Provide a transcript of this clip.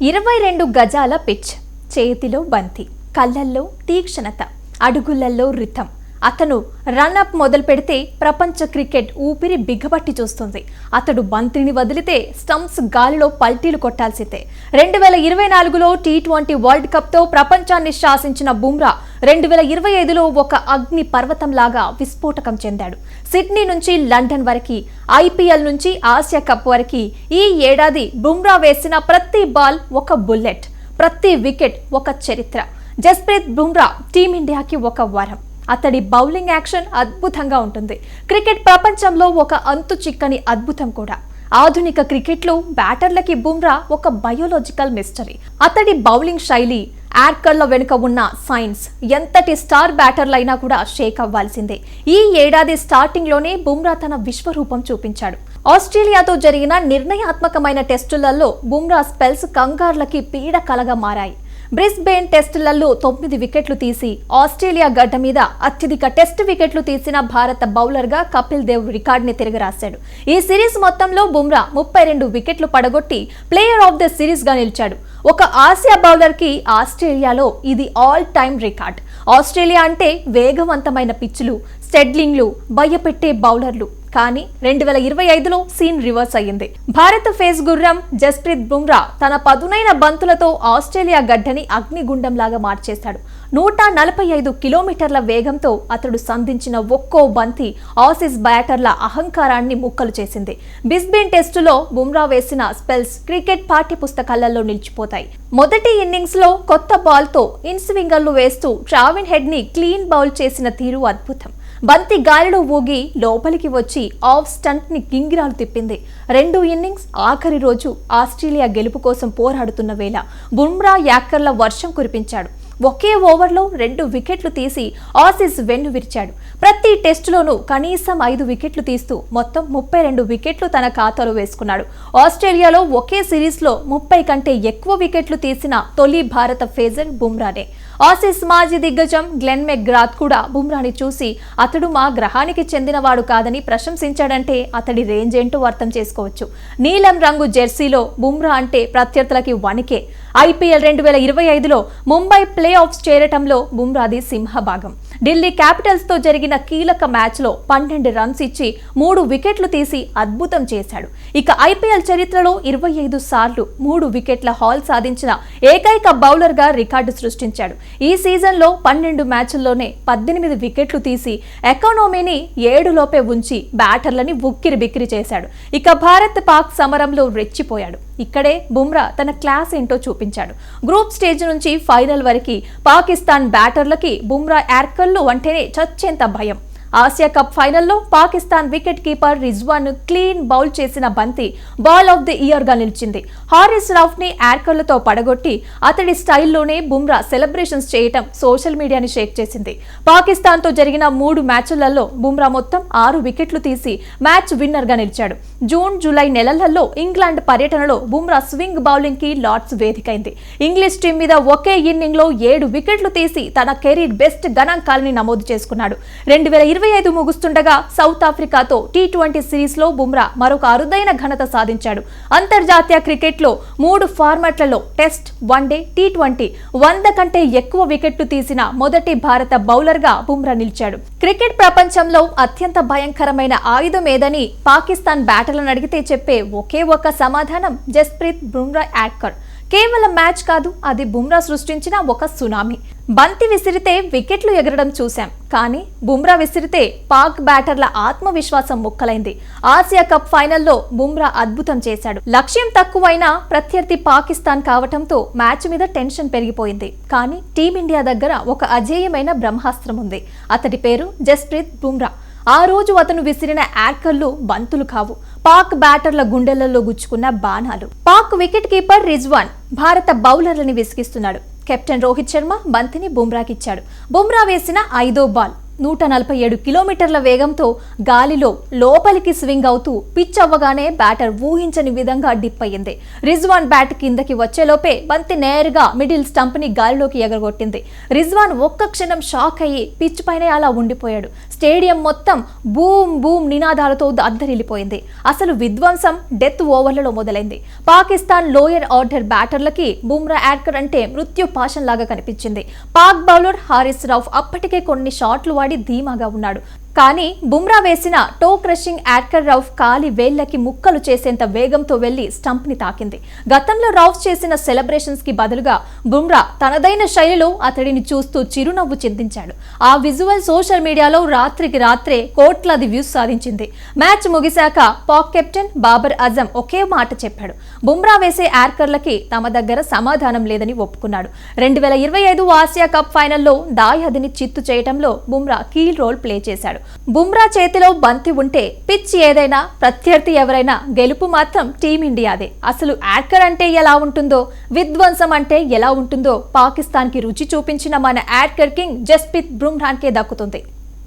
22 గజాల పిచ్, చేతిలో బంతి, కళ్ళల్లో తీక్షణత, అడుగులలో రిథం. అతను రన్అప్ మొదలు పెడితే ప్రపంచ క్రికెట్ ఊపిరి బిగబట్టి చూస్తుంది. అతడు బంతిని వదిలితే స్టంప్స్ గాలిలో పల్టీలు కొట్టాల్సిందే. 2024లో టీ20 వరల్డ్ కప్తో ప్రపంచాన్ని శాసించిన బుమ్రా 2025లో ఒక అగ్ని పర్వతంలాగా విస్ఫోటకం చెందాడు. సిడ్నీ నుంచి లండన్ వరకు, ఐపీఎల్ నుంచి ఆసియా కప్ వరకు ఈ ఏడాది బుమ్రా వేసిన ప్రతి బాల్ ఒక బుల్లెట్, ప్రతి వికెట్ ఒక చరిత్ర. జస్ప్రీత్ బుమ్రా టీమిండియాకి ఒక వరం. అతడి బౌలింగ్ యాక్షన్ అద్భుతంగా ఉంటుంది. క్రికెట్ ప్రపంచంలో ఒక అంతు చిక్కని అద్భుతం కూడా. ఆధునిక క్రికెట్లో బ్యాటర్లకి బుమ్రా ఒక బయోలాజికల్ మిస్టరీ. అతడి బౌలింగ్ శైలి, యార్కర్ల వెనుక ఉన్న సైన్స్ ఎంతటి స్టార్ బ్యాటర్లైనా కూడా షేక్ అవ్వాల్సిందే. ఈ ఏడాది స్టార్టింగ్ లోనే బుమ్రా తన విశ్వరూపం చూపించాడు. ఆస్ట్రేలియాతో జరిగిన నిర్ణయాత్మకమైన టెస్టులలో బుమ్రా స్పెల్స్ కంగార్లకి పీడకలగా మారాయి. బ్రిస్బేన్ టెస్టులలో 9 వికెట్లు తీసి ఆస్ట్రేలియా గడ్డ మీద అత్యధిక టెస్ట్ వికెట్లు తీసిన భారత బౌలర్గా కపిల్ దేవ్ రికార్డుని తిరగరాశాడు. ఈ సిరీస్ మొత్తంలో బుమ్రా 32 వికెట్లు పడగొట్టి ప్లేయర్ ఆఫ్ ద సిరీస్ గా నిలిచాడు. ఒక ఆసియా బౌలర్ కి ఆస్ట్రేలియాలో ఇది ఆల్ టైమ్ రికార్డ్. ఆస్ట్రేలియా అంటే వేగవంతమైన పిచ్లు, స్టెడ్లింగ్లు, భయపెట్టే బౌలర్లు. కానీ 2025లో సీన్ రివర్స్ అయ్యింది. భారత ఫేస్ గుర్రం జస్ప్రీత్ బుమ్రా తన పదునైన బంతులతో ఆస్ట్రేలియా గడ్డని అగ్నిగుండంలాగా మార్చేశాడు. 145 కిలోమీటర్ల వేగంతో అతడు సంధించిన ఒక్కో బంతి ఆసీస్ బ్యాటర్ల అహంకారాన్ని ముక్కలు చేసింది. బ్రిస్బేన్ టెస్టులో బుమ్రా వేసిన స్పెల్స్ క్రికెట్ పాఠ్య పుస్తకాలలో నిలిచిపోతాయి. మొదటి ఇన్నింగ్స్ లో కొత్త బాల్ తో ఇన్ స్వింగర్లు వేస్తూ ట్రావిన్ హెడ్ ని క్లీన్ బౌల్ చేసిన తీరు అద్భుతం. బంతి గాలిలో ఊగి లోపలికి వచ్చి ఆఫ్ స్టంట్ ని గింగిరాలు తిప్పింది. 2 ఇన్నింగ్స్ ఆఖరి రోజు ఆస్ట్రేలియా గెలుపు కోసం పోరాడుతున్న వేళ బుమ్రా యార్కర్ల వర్షం కురిపించాడు. ఒకే ఓవర్లో 2 వికెట్లు తీసి ఆసీస్ వెన్ను విరిచాడు. ప్రతి టెస్టులోనూ కనీసం 5 వికెట్లు తీస్తూ మొత్తం 32 వికెట్లు తన ఖాతాలో వేసుకున్నాడు. ఆస్ట్రేలియాలో ఒకే సిరీస్లో 30 కంటే ఎక్కువ వికెట్లు తీసిన తొలి భారత ఫేజర్ బుమ్రానే. ఆసీస్ మాజీ దిగ్గజం గ్లెన్ మెక్గ్రాత్ కూడా బుమ్రాని చూసి అతడు మా గ్రహానికి చెందినవాడు కాదని ప్రశంసించాడంటే అతడి రేంజ్ ఏంటో అర్థం చేసుకోవచ్చు. నీలం రంగు జెర్సీలో బుమ్రా అంటే ప్రత్యర్థులకి వణికే. ఐపీఎల్ 2025లో ముంబై ప్లే ఆఫ్స్ చేరటంలో బుమ్రాది సింహభాగం. ఢిల్లీ క్యాపిటల్స్ తో జరిగిన కీలక మ్యాచ్ లో 12 రన్స్ ఇచ్చి 3 వికెట్లు తీసి అద్భుతం చేశాడు. ఇక ఐపీఎల్ చరిత్రలో 25 సార్లు 3 వికెట్ల హాల్ సాధించిన ఏకైక బౌలర్ గా రికార్డు సృష్టించాడు. ఈ సీజన్ లో 12 మ్యాచ్ల్లోనే 18 వికెట్లు తీసి ఎకానమీని 7 లోపే ఉంచి బ్యాటర్లని ఉక్కిరి బిక్కిరి చేశాడు. ఇక భారత్ పాక్ సమరంలో రెచ్చిపోయాడు. ఇక్కడే బుమ్రా తన క్లాస్ ఏంటో చూపించాడు. గ్రూప్ స్టేజ్ నుంచి ఫైనల్ వరకు పాకిస్తాన్ బ్యాటర్లకి బుమ్రా యార్కర్లు అంటేనే చచ్చేంత భయం. ఆసియా కప్ ఫైనల్లో Pakistan wicket keeper Rizwan clean bowl చేసిన బంతి బాల్ ఆఫ్ ది ఇయర్ గా నిలిచింది. హారిస్ రౌఫ్ ని యార్కర్లతో పడగొట్టి అతడి స్టైల్లోనే బుమ్రా సెలబ్రేషన్స్ చేయటం సోషల్ మీడియాని షేక్ చేసింది. పాకిస్తాన్ తో జరిగిన 3 మ్యాచ్లలో బుమ్రా మొత్తం 6 వికెట్లు తీసి మ్యాచ్ విన్నర్ గా నిలిచాడు. జూన్, జూలై నెలలలో ఇంగ్లాండ్ పర్యటనలో బుమ్రా స్వింగ్ బౌలింగ్ కి లార్డ్స్ వేదికైంది. ఇంగ్లీష్ టీం మీద ఒకే ఇన్నింగ్ లో 7 వికెట్లు తీసి తన కెరీర్ బెస్ట్ గణాంకాలని నమోదు చేసుకున్నాడు. 2025 ముగుస్తుండగా సౌత్ ఆఫ్రికాతో టీ20 సిరీస్ లో బుమ్రా మరొక అరుదైన ఘనత సాధించాడు. అంతర్జాతీయ క్రికెట్ లో 3 ఫార్మాట్లలో టెస్ట్, వన్డే, టీ20 100 కంటే ఎక్కువ వికెట్లు తీసిన మొదటి భారత బౌలర్ గా బుమ్రా నిలిచాడు. క్రికెట్ ప్రపంచంలో అత్యంత భయంకరమైన ఆయుధం ఏదని పాకిస్తాన్ బ్యాటర్లను అడిగితే చెప్పే ఒకే ఒక సమాధానం జస్ప్రీత్ బుమ్రా యార్కర్. కేవలం మ్యాచ్ కాదు, అది బుమ్రా సృష్టించిన ఒక సునామీ. బంతి విసిరితే వికెట్లు ఎగరడం చూశాం, కానీ బుమ్రా విసిరితే పాక్ బ్యాటర్ల ఆత్మవిశ్వాసం ముక్కలైంది. ఆసియా కప్ ఫైనల్లో బుమ్రా అద్భుతం చేశాడు. లక్ష్యం తక్కువైనా ప్రత్యర్థి పాకిస్తాన్ కావటంతో మ్యాచ్ మీద టెన్షన్ పెరిగిపోయింది. కానీ టీమిండియా దగ్గర ఒక అజేయమైన బ్రహ్మాస్త్రం ఉంది. అతడి పేరు జస్ప్రీత్ బుమ్రా. ఆ రోజు అతను విసిరిన యార్కర్లు బంతులు కావు, పాక్ బ్యాటర్ల గుండెలలో గుచ్చుకున్న బాణాలు. పాక్ వికెట్ కీపర్ రిజ్వాన్ భారత బౌలర్లని విసిగిస్తున్నాడు. కెప్టెన్ రోహిత్ శర్మ బంతిని బుమ్రాకిచ్చాడు. బుమ్రా వేసిన 5వ బాల్ 147 కిలోమీటర్ల వేగంతో గాలిలో లోపలికి స్వింగ్ అవుతూ పిచ్ అవ్వగానే బ్యాటర్ ఊహించని విధంగా డిప్ అయ్యింది. రిజ్వాన్ బ్యాట్ కిందకి వచ్చేలోపే బంతి నేరుగా మిడిల్ స్టంప్ ని గాలిలోకి ఎగరగొట్టింది. రిజ్వాన్ ఒక్క క్షణం షాక్ అయ్యి పిచ్ పైనే అలా ఉండిపోయాడు. స్టేడియం మొత్తం బూమ్ బూమ్ నినాదాలతో అద్దరిల్లిపోయింది. అసలు విధ్వంసం డెత్ ఓవర్లలో మొదలైంది. పాకిస్తాన్ లోయర్ ఆర్డర్ బ్యాటర్లకి బుమ్రా యార్కర్ అంటే మృత్యు పాశం లాగా కనిపించింది. పాక్ బౌలర్ హారిస్ రౌఫ్ అప్పటికే కొన్ని షాట్లు వాడి ధీమాగా ఉన్నాడు. కానీ బుమ్రా వేసిన టో క్రషింగ్ యార్కర్ రౌఫ్ కాలి వేళ్లకి ముక్కలు చేసేంత వేగంతో వెళ్లి స్టంప్ ని తాకింది. గతంలో రౌఫ్ చేసిన సెలబ్రేషన్స్ కి బదులుగా బుమ్రా తనదైన శైలిలో అతడిని చూస్తూ చిరునవ్వు చిందించాడు. ఆ విజువల్ సోషల్ మీడియాలో రాత్రికి రాత్రే కోట్లాది వ్యూస్ సాధించింది. మ్యాచ్ ముగిశాక పాక్ కెప్టెన్ బాబర్ అజం ఒకే మాట చెప్పాడు. బుమ్రా వేసే యార్కర్లకి తమ దగ్గర సమాధానం లేదని ఒప్పుకున్నాడు. 2025 ఆసియా కప్ ఫైనల్లో దాయాదిని చిత్తు చేయడంలో బుమ్రా కీ రోల్ ప్లే చేశాడు. బుమ్రా చేతిలో బంతి ఉంటే పిచ్ ఏదైనా, ప్రత్యర్థి ఎవరైనా, గెలుపు మాత్రం టీమిండియాదే. అసలు యార్కర్ అంటే ఎలా ఉంటుందో, విధ్వంసం అంటే ఎలా ఉంటుందో పాకిస్తాన్ కి రుచి చూపించిన మన యార్కర్ కింగ్ జస్ప్రీత్ బుమ్రాకే దక్కుతుంది.